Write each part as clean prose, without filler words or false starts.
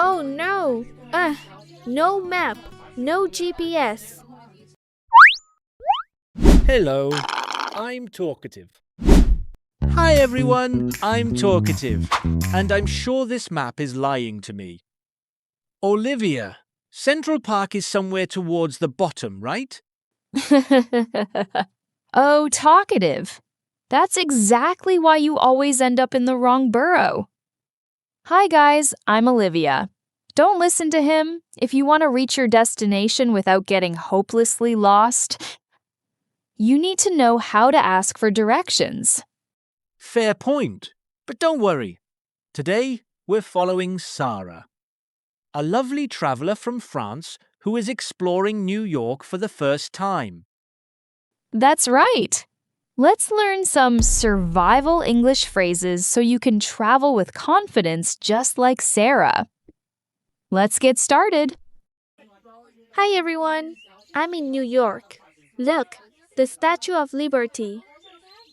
Oh no! No map, no GPS. Hello, I'm Talkative. Hi everyone, I'm Talkative, and I'm sure this map is lying to me. Olivia, Central Park is somewhere towards the bottom, right? Oh, Talkative. That's exactly why you always end up in the wrong borough. Hi guys, I'm Olivia. Don't listen to him. If you want to reach your destination without getting hopelessly lost, you need to know how to ask for directions. Fair point, but don't worry. Today, we're following Sara, a lovely traveller from France who is exploring New York for the first time. That's right. Let's learn some survival English phrases so you can travel with confidence just like Sara. Let's get started. Hi everyone, I'm in New York. Look, the Statue of Liberty.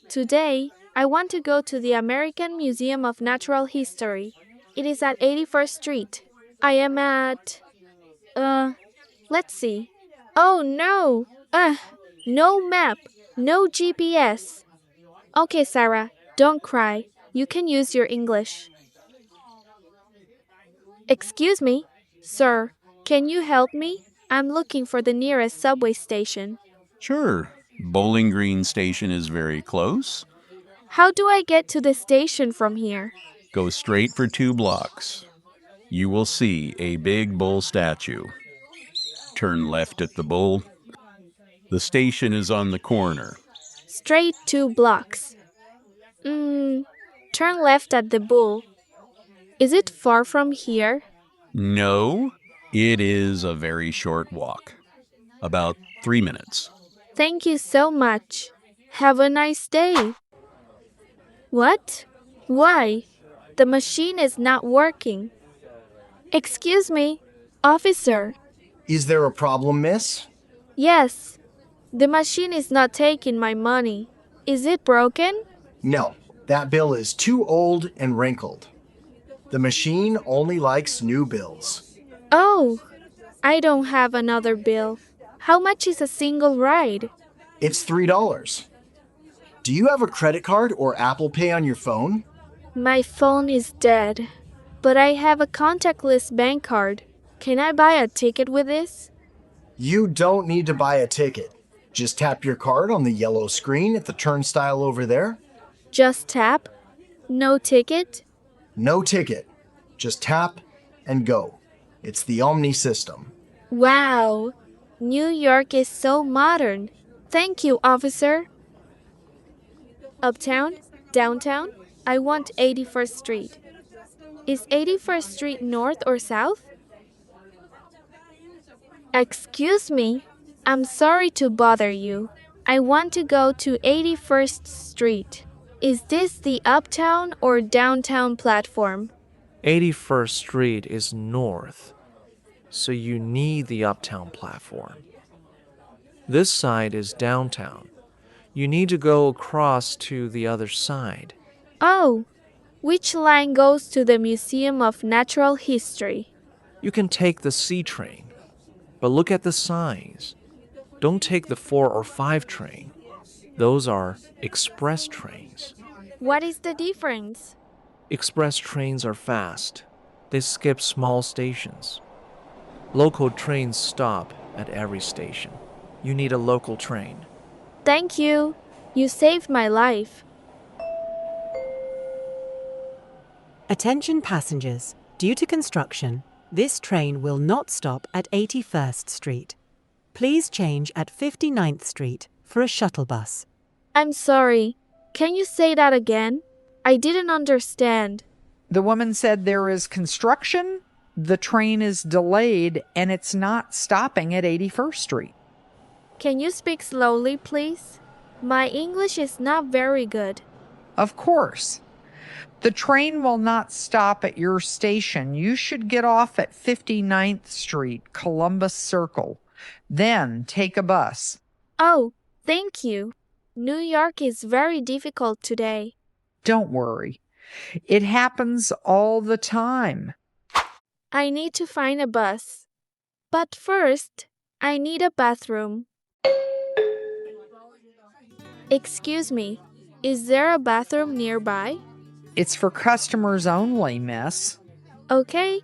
Today, I want to go to the American Museum of Natural History. It is at 81st Street. I am at... let's see. Oh no! No map, no GPS. Okay, Sara, don't cry. You can use your English. Excuse me, sir, can you help me? I'm looking for the nearest subway station. Sure. Bowling Green Station is very close. How do I get to the station from here? Go straight for 2 blocks. You will see a big bull statue. Turn left at the bull. The station is on the corner. Straight 2 blocks. Turn left at the bull. Is it far from here? No, it is a very short walk. About 3 minutes. Thank you so much. Have a nice day. What? Why? The machine is not working. Excuse me, officer. Is there a problem, miss? Yes. The machine is not taking my money. Is it broken? No, that bill is too old and wrinkled. The machine only likes new bills. Oh, I don't have another bill. How much is a single ride? It's $3. Do you have a credit card or Apple Pay on your phone? My phone is dead, but I have a contactless bank card. Can I buy a ticket with this? You don't need to buy a ticket. Just tap your card on the yellow screen at the turnstile over there. Just tap? No ticket? No ticket. Just tap and go. It's the OMNY system. Wow! New York is so modern. Thank you, officer. Uptown? Downtown? I want 81st Street. Is 81st Street north or south? Excuse me. I'm sorry to bother you. I want to go to 81st Street. Is this the Uptown or Downtown platform? 81st Street is north, so you need the Uptown platform. This side is downtown. You need to go across to the other side. Oh, which line goes to the Museum of Natural History? You can take the C train, but look at the signs. Don't take the 4 or 5 train. Those are express trains. What is the difference? Express trains are fast. They skip small stations. Local trains stop at every station. You need a local train. Thank you. You saved my life. Attention passengers. Due to construction, this train will not stop at 81st Street. Please change at 59th Street for a shuttle bus. I'm sorry. Can you say that again? I didn't understand. The woman said there is construction, the train is delayed, and it's not stopping at 81st Street. Can you speak slowly, please? My English is not very good. Of course. The train will not stop at your station. You should get off at 59th Street, Columbus Circle. Then take a bus. Oh, thank you. New York is very difficult today. Don't worry. It happens all the time. I need to find a bus. But first, I need a bathroom. Excuse me, is there a bathroom nearby? It's for customers only, miss. Okay,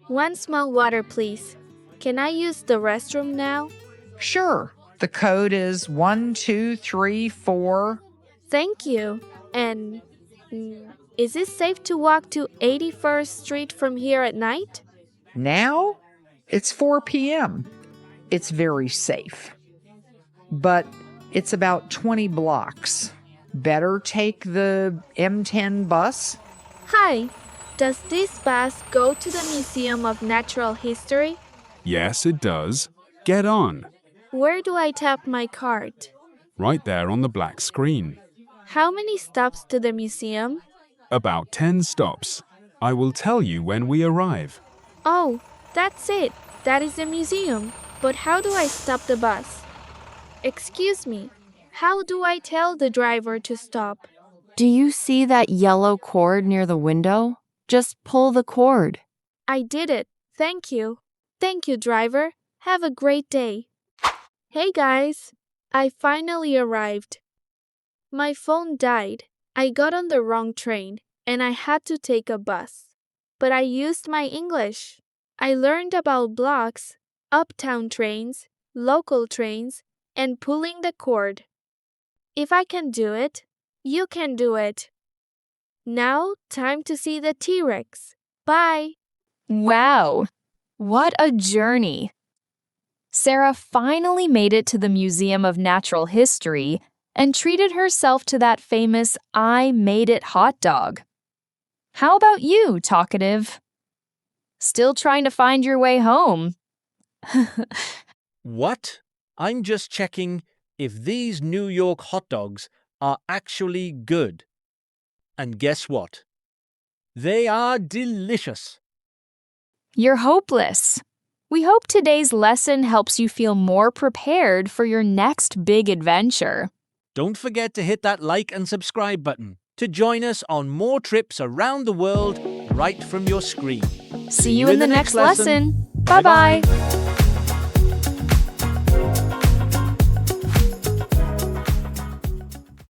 one small water, please. Can I use the restroom now? Sure. The code is 1234. Thank you. And is it safe to walk to 81st Street from here at night? Now it's 4 p.m. It's very safe. But it's about 20 blocks. Better take the M10 bus? Hi, does this bus go to the Museum of Natural History? Yes, it does. Get on. Where do I tap my card? Right there on the black screen. How many stops to the museum? About 10 stops. I will tell you when we arrive. Oh, that's it. That is the museum. But how do I stop the bus? Excuse me. How do I tell the driver to stop? Do you see that yellow cord near the window? Just pull the cord. I did it. Thank you. Thank you, driver. Have a great day. Hey guys, I finally arrived. My phone died. I got on the wrong train and I had to take a bus. But I used my English. I learned about blocks, uptown trains, local trains, and pulling the cord. If I can do it, you can do it. Now, time to see the T-Rex. Bye. Wow, what a journey! Sara finally made it to the Museum of Natural History and treated herself to that famous I Made It hot dog. How about you, Talkative? Still trying to find your way home? What? I'm just checking if these New York hot dogs are actually good. And guess what? They are delicious. You're hopeless. We hope today's lesson helps you feel more prepared for your next big adventure. Don't forget to hit that like and subscribe button to join us on more trips around the world right from your screen. See you in the next lesson. Bye-bye.